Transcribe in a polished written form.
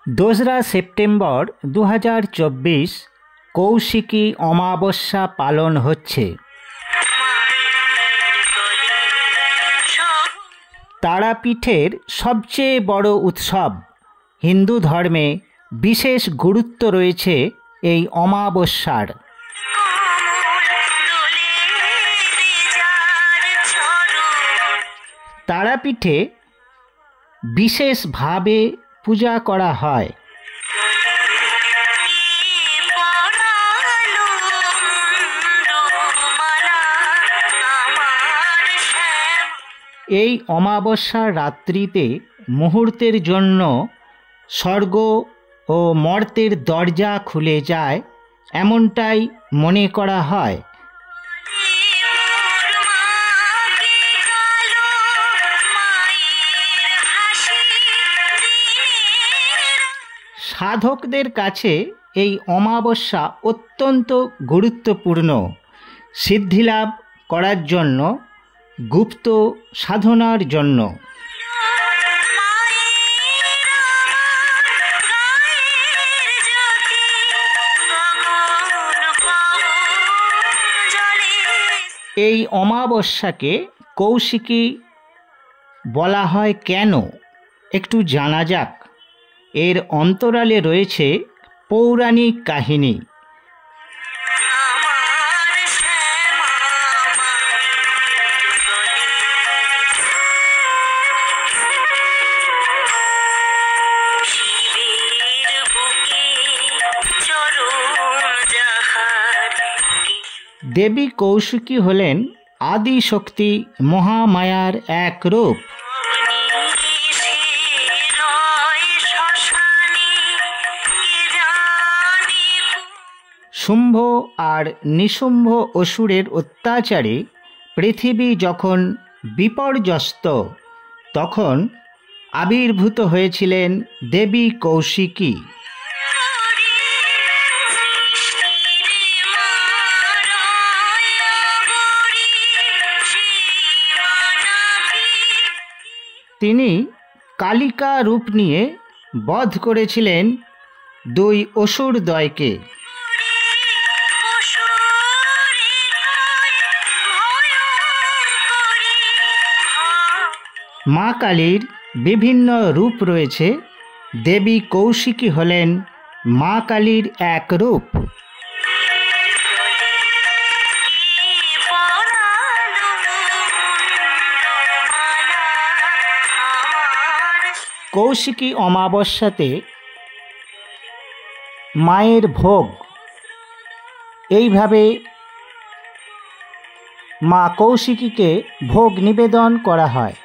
2রা September 2024 Kaushiki Amavasya পালন হচ্ছে। তারাপীঠের সবচেয়ে বড় উৎসব। হিন্দু ধর্মে বিশেষ গুরুত্ব রয়েছে এই অমাবস্যার। তারাপীঠে বিশেষভাবে পূজা করা হয়। এই অমাবস্যার রাত্রিতে মুহূর্তের জন্য স্বর্গ ও মর্তের দরজা খুলে যায়, এমনটাই মনে করা হয়। সাধকদের কাছে এই অমাবস্যা অত্যন্ত গুরুত্বপূর্ণ। সিদ্ধিলাভ করার জন্য, গুপ্ত সাধনার জন্য। এই অমাবস্যাকে কৌশিকী বলা হয় কেন, একটু জানা যাক। এর অন্তরালে রয়েছে পৌরাণিক কাহিনী। দেবী কৌশিকী হলেন আদি শক্তি মহামায়ার এক রূপ। শুম্ভ আর নিশুম্ভ অসুরের অত্যাচারে পৃথিবী যখন বিপর্যস্ত, তখন আবির্ভূত হয়েছিলেন দেবী কৌশিকী। তিনি কালিকা রূপ নিয়ে বধ করেছিলেন দুই অসুরদ্বয়কে। মা কালীর বিভিন্ন রূপ রয়েছে। দেবী কৌশিকী হলেন মা কালীর এক রূপ। কৌশিকী অমাবস্যাতে মায়ের ভোগ, এইভাবে মা কৌশিকীকে ভোগ নিবেদন করা হয়।